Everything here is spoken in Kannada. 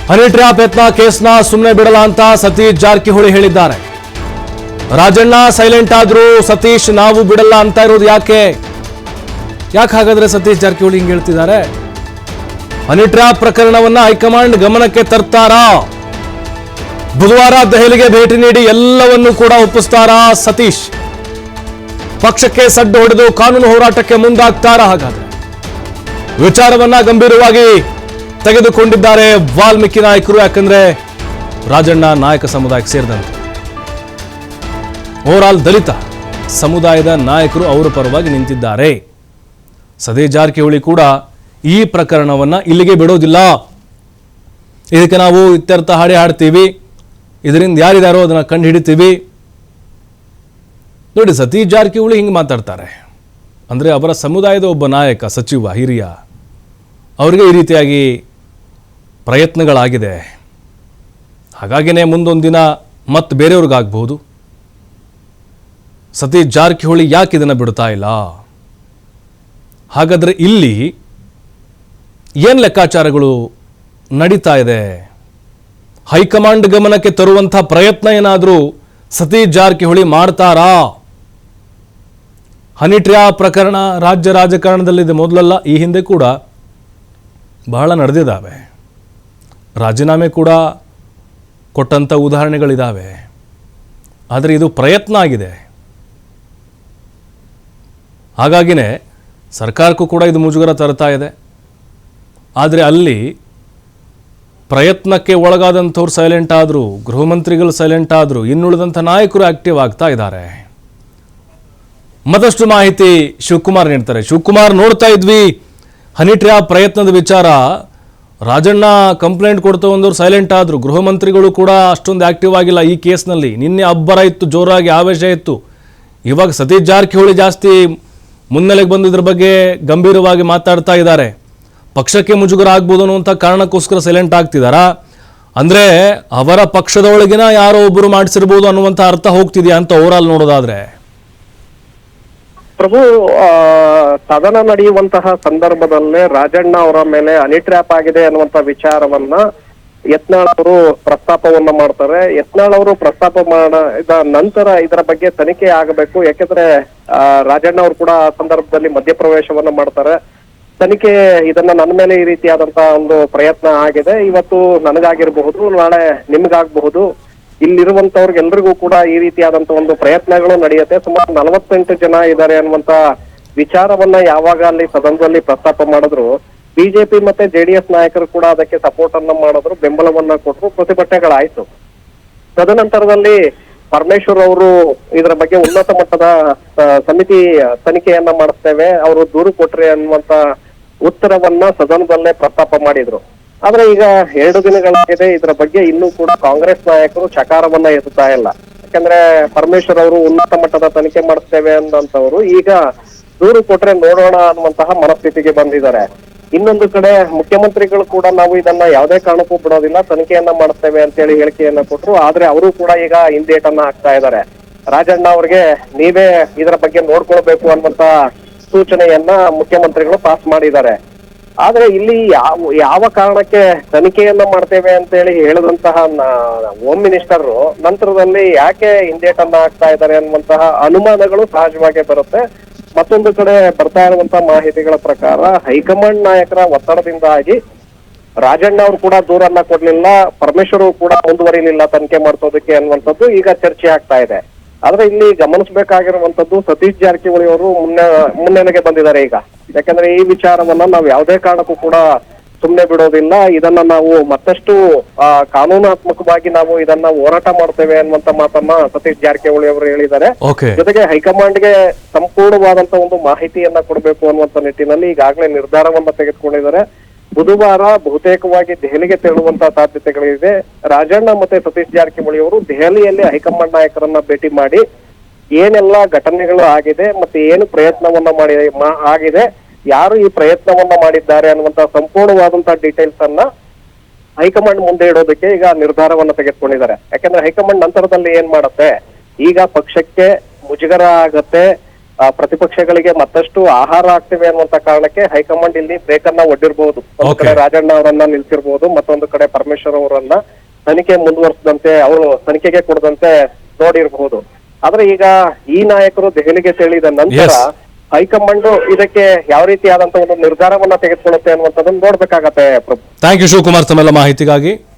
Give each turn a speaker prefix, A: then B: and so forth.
A: ಹನಿ ಟ್ರ್ಯಾಪ್ ಯತ್ನ ಕೇಸ್ನ ಸುಮ್ಮನೆ ಬಿಡಲ್ಲ ಅಂತ ಸತೀಶ್ ಜಾರಕಿಹೊಳಿ ಹೇಳಿದ್ದಾರೆ. ರಾಜಣ್ಣ ಸೈಲೆಂಟ್ ಆದ್ರೂ ಸತೀಶ್ ನಾವು ಬಿಡಲ್ಲ ಅಂತ ಇರೋದು ಯಾಕೆ ಹಾಗಾದ್ರೆ ಸತೀಶ್ ಜಾರಕಿಹೊಳಿ ಹಿಂಗೆ ಹೇಳ್ತಿದ್ದಾರೆ? ಹನಿ ಟ್ರ್ಯಾಪ್ ಪ್ರಕರಣವನ್ನ ಹೈಕಮಾಂಡ್ ಗಮನಕ್ಕೆ ತರ್ತಾರಾ? ಬುಧವಾರ ದೆಹಲಿಗೆ ಭೇಟಿ ನೀಡಿ ಎಲ್ಲವನ್ನೂ ಕೂಡ ಒಪ್ಪಿಸ್ತಾರಾ ಸತೀಶ್? ಪಕ್ಷಕ್ಕೆ ಸಡ್ಡು ಹೊಡೆದು ಕಾನೂನು ಹೋರಾಟಕ್ಕೆ ಮುಂದಾಗ್ತಾರಾ? ಹಾಗಾದ್ರೆ ವಿಚಾರವನ್ನ ಗಂಭೀರವಾಗಿ ತೆಗೆದುಕೊಂಡಿದ್ದಾರೆ ವಾಲ್ಮೀಕಿ ನಾಯಕರು. ಯಾಕಂದ್ರೆ ರಾಜಣ್ಣ ನಾಯಕ ಸಮುದಾಯಕ್ಕೆ ಸೇರಿದಂತೆ ಓವರಾಲ್ ದಲಿತ ಸಮುದಾಯದ ನಾಯಕರು ಅವರ ಪರವಾಗಿ ನಿಂತಿದ್ದಾರೆ. ಸತೀಶ್ ಜಾರಕಿಹೊಳಿ ಕೂಡ ಈ ಪ್ರಕರಣವನ್ನ ಇಲ್ಲಿಗೆ ಬಿಡೋದಿಲ್ಲ, ಇದಕ್ಕೆ ನಾವು ಇತ್ಯರ್ಥ ಹಾಡಿ ಹಾಡ್ತೀವಿ, ಇದರಿಂದ ಯಾರಿದಾರೋ ಅದನ್ನ ಕಂಡು ಹಿಡಿತೀವಿ. ನೋಡಿ, ಸತೀಶ್ ಜಾರಕಿಹೊಳಿ ಹಿಂಗೆ ಮಾತಾಡ್ತಾರೆ ಅಂದರೆ ಅವರ ಸಮುದಾಯದ ಒಬ್ಬ ನಾಯಕ, ಸಚಿವ, ಹಿರಿಯ, ಅವರಿಗೆ ಈ ರೀತಿಯಾಗಿ ಪ್ರಯತ್ನಗಳಾಗಿದೆ. ಹಾಗಾಗಿನೇ ಮುಂದೊಂದು ದಿನ ಮತ್ತೆ ಬೇರೆಯವ್ರಿಗಾಗಬಹುದು. ಸತೀಶ್ ಜಾರಕಿಹೊಳಿ ಯಾಕೆ ಇದನ್ನು ಬಿಡ್ತಾ ಇಲ್ಲ? ಹಾಗಾದರೆ ಇಲ್ಲಿ ಏನು ಲೆಕ್ಕಾಚಾರಗಳು ನಡೀತಾ ಇದೆ? ಹೈಕಮಾಂಡ್ ಗಮನಕ್ಕೆ ತರುವಂಥ ಪ್ರಯತ್ನ ಏನಾದರೂ ಸತೀಶ್ ಜಾರಕಿಹೊಳಿ ಮಾಡ್ತಾರಾ? ಹನಿ ಟ್ರ್ಯಾಪ್ ಪ್ರಕರಣ ರಾಜ್ಯ ರಾಜಕಾರಣದಲ್ಲಿದೆ, ಮೊದಲಲ್ಲ ಈ ಹಿಂದೆ ಕೂಡ ಬಹಳ ನಡೆದಿದ್ದಾವೆ. ರಾಜೀನಾಮೆ ಕೂಡ ಕೊಟ್ಟಂಥ ಉದಾಹರಣೆಗಳಿದ್ದಾವೆ. ಆದರೆ ಇದು ಪ್ರಯತ್ನ ಆಗಿದೆ. ಹಾಗಾಗಿನೇ ಸರ್ಕಾರಕ್ಕೂ ಕೂಡ ಇದು ಮುಜುಗರ ತರ್ತಾ ಇದೆ. ಆದರೆ ಅಲ್ಲಿ ಪ್ರಯತ್ನಕ್ಕೆ ಒಳಗಾದಂಥವ್ರು ಸೈಲೆಂಟ್ ಆದರು, ಗೃಹ ಮಂತ್ರಿಗಳು ಸೈಲೆಂಟ್ ಆದರು, ಇನ್ನುಳಿದಂಥ ನಾಯಕರು ಆಕ್ಟಿವ್ ಆಗ್ತಾ ಇದ್ದಾರೆ. ಮತ್ತಷ್ಟು ಮಾಹಿತಿ ಶಿವಕುಮಾರ್ ನೀಡ್ತಾರೆ. ಶಿವಕುಮಾರ್, ನೋಡ್ತಾ ಇದ್ವಿ ಹನಿ ಟ್ರ್ಯಾಪ್ ಪ್ರಯತ್ನದ ವಿಚಾರ. ರಾಜಣ್ಣ ಕಂಪ್ಲೇಂಟ್ ಕೊಡ್ತಾ ಬಂದವರು ಸೈಲೆಂಟ್ ಆದರು, ಗೃಹ ಮಂತ್ರಿಗಳು ಕೂಡ ಅಷ್ಟೊಂದು ಆಕ್ಟಿವ್ ಆಗಿಲ್ಲ ಈ ಕೇಸ್ನಲ್ಲಿ. ನಿನ್ನೆ ಅಬ್ಬರ ಇತ್ತು, ಜೋರಾಗಿ ಆವೇಶ ಇತ್ತು. ಇವಾಗ ಸತೀಶ್ ಜಾರಕಿಹೊಳಿ ಜಾಸ್ತಿ ಮುನ್ನೆಲೆಗೆ ಬಂದು ಇದ್ರ ಬಗ್ಗೆ ಗಂಭೀರವಾಗಿ ಮಾತಾಡ್ತಾ ಇದ್ದಾರೆ. ಪಕ್ಷಕ್ಕೆ ಮುಜುಗರ ಆಗ್ಬೋದು ಅನ್ನುವಂಥ ಕಾರಣಕ್ಕೋಸ್ಕರ ಸೈಲೆಂಟ್ ಆಗ್ತಿದಾರಾ? ಅಂದರೆ ಅವರ ಪಕ್ಷದೊಳಗಿನ ಯಾರೋ ಒಬ್ಬರು ಮಾಡಿಸಿರ್ಬೋದು ಅನ್ನುವಂಥ ಅರ್ಥ ಹೋಗ್ತಿದೆಯಾ ಅಂತ ಓವರಾಲ್ ನೋಡೋದಾದ್ರೆ?
B: ಪ್ರಭು, ಸದನ ನಡೆಯುವಂತಹ ಸಂದರ್ಭದಲ್ಲೇ ರಾಜಣ್ಣ ಅವರ ಮೇಲೆ ಹನಿ ಟ್ರ್ಯಾಪ್ ಆಗಿದೆ ಅನ್ನುವಂತ ವಿಚಾರವನ್ನ ಯತ್ನಾಳ್ ಅವರು ಪ್ರಸ್ತಾಪವನ್ನ ಮಾಡ್ತಾರೆ. ಯತ್ನಾಳ್ ಅವರು ಪ್ರಸ್ತಾಪ ಮಾಡಿದ ನಂತರ ಇದರ ಬಗ್ಗೆ ತನಿಖೆ ಆಗಬೇಕು. ಯಾಕೆಂದ್ರೆ ರಾಜಣ್ಣ ಅವರು ಕೂಡ ಆ ಸಂದರ್ಭದಲ್ಲಿ ಮಧ್ಯಪ್ರವೇಶವನ್ನ ಮಾಡ್ತಾರೆ. ತನಿಖೆ ಇದನ್ನ ನನ್ನ ಮೇಲೆ ಈ ರೀತಿಯಾದಂತ ಒಂದು ಪ್ರಯತ್ನ ಆಗಿದೆ, ಇವತ್ತು ನನಗಾಗಿರಬಹುದು, ನಾಳೆ ನಿಮ್ಗಾಗಬಹುದು, ಇಲ್ಲಿರುವಂತವ್ರಿಗೆಲ್ರಿಗೂ ಕೂಡ ಈ ರೀತಿಯಾದಂತ ಒಂದು ಪ್ರಯತ್ನಗಳು ನಡೆಯುತ್ತೆ. ಸುಮಾರು 48 ಜನ ಇದ್ದಾರೆ ಅನ್ನುವಂತ ವಿಚಾರವನ್ನ ಯಾವಾಗ ಅಲ್ಲಿ ಸದನದಲ್ಲಿ ಪ್ರಸ್ತಾಪ ಮಾಡಿದ್ರು, ಬಿಜೆಪಿ ಮತ್ತೆ ಜೆಡಿಎಸ್ ನಾಯಕರು ಕೂಡ ಅದಕ್ಕೆ ಸಪೋರ್ಟ್ ಅನ್ನ ಮಾಡಿದ್ರು, ಬೆಂಬಲವನ್ನ ಕೊಟ್ಟರು, ಪ್ರತಿಭಟನೆಗಳಾಯ್ತು. ತದನಂತರದಲ್ಲಿ ಪರಮೇಶ್ವರ್ ಅವರು ಇದರ ಬಗ್ಗೆ ಉನ್ನತ ಮಟ್ಟದ ಸಮಿತಿ ತನಿಖೆಯನ್ನ ಮಾಡಿಸ್ತೇವೆ, ಅವರು ದೂರು ಕೊಟ್ರಿ ಅನ್ನುವಂತ ಉತ್ತರವನ್ನ ಸದನದಲ್ಲೇ ಪ್ರಸ್ತಾಪ ಮಾಡಿದ್ರು. ಆದ್ರೆ ಈಗ 2 ದಿನಗಳಾಗಿದೆ, ಇದರ ಬಗ್ಗೆ ಇನ್ನೂ ಕೂಡ ಕಾಂಗ್ರೆಸ್ ನಾಯಕರು ಚಕಾರವನ್ನ ಎತ್ತುತ್ತಾ ಇಲ್ಲ. ಯಾಕಂದ್ರೆ ಪರಮೇಶ್ವರ್ ಅವರು ಉನ್ನತ ಮಟ್ಟದ ತನಿಖೆ ಮಾಡಿಸ್ತೇವೆ ಅಂದಂತವ್ರು ಈಗ ದೂರು ಕೊಟ್ರೆ ನೋಡೋಣ ಅನ್ನುವಂತಹ ಮನಸ್ಥಿತಿಗೆ ಬಂದಿದ್ದಾರೆ. ಇನ್ನೊಂದು ಕಡೆ ಮುಖ್ಯಮಂತ್ರಿಗಳು ಕೂಡ ನಾವು ಇದನ್ನ ಯಾವುದೇ ಕಾರಣಕ್ಕೂ ಬಿಡೋದಿಲ್ಲ, ತನಿಖೆಯನ್ನ ಮಾಡಿಸ್ತೇವೆ ಅಂತೇಳಿ ಹೇಳಿಕೆಯನ್ನ ಕೊಟ್ರು. ಆದ್ರೆ ಅವರು ಕೂಡ ಈಗ ಹಿಂದೇಟನ್ನ ಹಾಕ್ತಾ ಇದ್ದಾರೆ. ರಾಜಣ್ಣ ಅವ್ರಿಗೆ ನೀವೇ ಇದರ ಬಗ್ಗೆ ನೋಡ್ಕೊಳ್ಬೇಕು ಅನ್ನುವಂತ ಸೂಚನೆಯನ್ನ ಮುಖ್ಯಮಂತ್ರಿಗಳು ಪಾಸ್ ಮಾಡಿದ್ದಾರೆ. ಆದ್ರೆ ಇಲ್ಲಿ ಯಾವ ಕಾರಣಕ್ಕೆ ತನಿಖೆಯನ್ನ ಮಾಡ್ತೇವೆ ಅಂತ ಹೇಳಿ ಹೇಳಿದಂತಹ ಹೋಮ್ ಮಿನಿಸ್ಟರ್ ನಂತರದಲ್ಲಿ ಯಾಕೆ ಹಿಂದೇಟನ್ನ ಹಾಕ್ತಾ ಇದ್ದಾರೆ ಅನ್ನುವಂತಹ ಅನುಮಾನಗಳು ಸಹಜವಾಗಿ ಬರುತ್ತೆ. ಮತ್ತೊಂದು ಕಡೆ ಬರ್ತಾ ಇರುವಂತಹ ಮಾಹಿತಿಗಳ ಪ್ರಕಾರ ಹೈಕಮಾಂಡ್ ನಾಯಕರ ಒತ್ತಡದಿಂದಾಗಿ ರಾಜಣ್ಣ ಅವರು ಕೂಡ ದೂರನ್ನ ಕೊಡ್ಲಿಲ್ಲ, ಪರಮೇಶ್ವರ್ ಕೂಡ ಮುಂದುವರಿಲಿಲ್ಲ ತನಿಖೆ ಮಾಡಿಸೋದಕ್ಕೆ ಅನ್ನುವಂಥದ್ದು ಈಗ ಚರ್ಚೆ ಆಗ್ತಾ ಇದೆ. ಆದ್ರೆ ಇಲ್ಲಿ ಗಮನಿಸಬೇಕಾಗಿರುವಂತದ್ದು ಸತೀಶ್ ಜಾರಕಿಹೊಳಿ ಅವರು ಮುನ್ನೆಲೆಗೆ ಬಂದಿದ್ದಾರೆ ಈಗ. ಯಾಕಂದ್ರೆ ಈ ವಿಚಾರವನ್ನ ನಾವು ಯಾವುದೇ ಕಾರಣಕ್ಕೂ ಕೂಡ ಸುಮ್ನೆ ಬಿಡೋದಿಲ್ಲ, ಇದನ್ನ ನಾವು ಮತ್ತಷ್ಟು ಕಾನೂನಾತ್ಮಕವಾಗಿ ನಾವು ಇದನ್ನ ಹೋರಾಟ ಮಾಡ್ತೇವೆ ಅನ್ನುವಂತ ಮಾತನ್ನ ಸತೀಶ್ ಜಾರಕಿಹೊಳಿ ಅವರು ಹೇಳಿದ್ದಾರೆ. ಜೊತೆಗೆ ಹೈಕಮಾಂಡ್ಗೆ ಸಂಪೂರ್ಣವಾದಂತ ಒಂದು ಮಾಹಿತಿಯನ್ನ ಕೊಡಬೇಕು ಅನ್ನುವಂತ ನಿಟ್ಟಿನಲ್ಲಿ ಈಗಾಗಲೇ ನಿರ್ಧಾರವನ್ನ ತೆಗೆದುಕೊಂಡಿದ್ದಾರೆ. ಬುಧವಾರ ಬಹುತೇಕವಾಗಿ ದೆಹಲಿಗೆ ತೆರಳುವಂತಹ ಸಾಧ್ಯತೆಗಳಿದೆ. ರಾಜಣ್ಣ ಮತ್ತೆ ಸತೀಶ್ ಜಾರಕಿಹೊಳಿ ಅವರು ದೆಹಲಿಯಲ್ಲಿ ಹೈಕಮಾಂಡ್ ನಾಯಕರನ್ನ ಭೇಟಿ ಮಾಡಿ ಏನೆಲ್ಲ ಘಟನೆಗಳು ಆಗಿದೆ ಮತ್ತೆ ಏನು ಪ್ರಯತ್ನವನ್ನ ಆಗಿದೆ, ಯಾರು ಈ ಪ್ರಯತ್ನವನ್ನ ಮಾಡಿದ್ದಾರೆ ಅನ್ನುವಂತ ಸಂಪೂರ್ಣವಾದಂತಹ ಡೀಟೇಲ್ಸ್ ಅನ್ನ ಹೈಕಮಾಂಡ್ ಮುಂದೆ ಇಡೋದಕ್ಕೆ ಈಗ ನಿರ್ಧಾರವನ್ನ ತೆಗೆದುಕೊಂಡಿದ್ದಾರೆ. ಯಾಕಂದ್ರೆ ಹೈಕಮಾಂಡ್ ನಂತರದಲ್ಲಿ ಏನ್ ಮಾಡುತ್ತೆ, ಈಗ ಪಕ್ಷಕ್ಕೆ ಮುಜುಗರ ಆಗತ್ತೆ, ಪ್ರತಿಪಕ್ಷಗಳಿಗೆ ಮತ್ತಷ್ಟು ಆಹಾರ ಆಗ್ತಿವೆ ಅನ್ನುವಂತ ಕಾರಣಕ್ಕೆ ಹೈಕಮಾಂಡ್ ಇಲ್ಲಿ ಬ್ರೇಕ್ ಅನ್ನ ಒಡ್ಡಿರಬಹುದು. ಒಂದು ಕಡೆ ರಾಜಣ್ಣ ಅವರನ್ನ ನಿಲ್ಸಿರ್ಬಹುದು, ಮತ್ತೊಂದು ಕಡೆ ಪರಮೇಶ್ವರ್ ಅವರನ್ನ ತನಿಖೆ ಮುಂದುವರಿಸದಂತೆ ಅವರು ತನಿಖೆಗೆ ಕೊಡದಂತೆ ನೋಡಿರಬಹುದು. ಆದ್ರೆ ಈಗ ಈ ನಾಯಕರು ದೆಹಲಿಗೆ ತೆರಳಿದ ನಂತರ ಹೈಕಮಾಂಡ್ ಇದಕ್ಕೆ ಯಾವ ರೀತಿಯಾದಂತ ಒಂದು ನಿರ್ಧಾರವನ್ನ ತೆಗೆದುಕೊಳ್ಳುತ್ತೆ ಅನ್ನುವಂಥದ್ದನ್ನು ನೋಡ್ಬೇಕಾಗತ್ತೆ.
A: ಥ್ಯಾಂಕ್ ಯು ಶಿವಕುಮಾರ್ ತಮ್ಮೆಲ್ಲ ಮಾಹಿತಿಗಾಗಿ.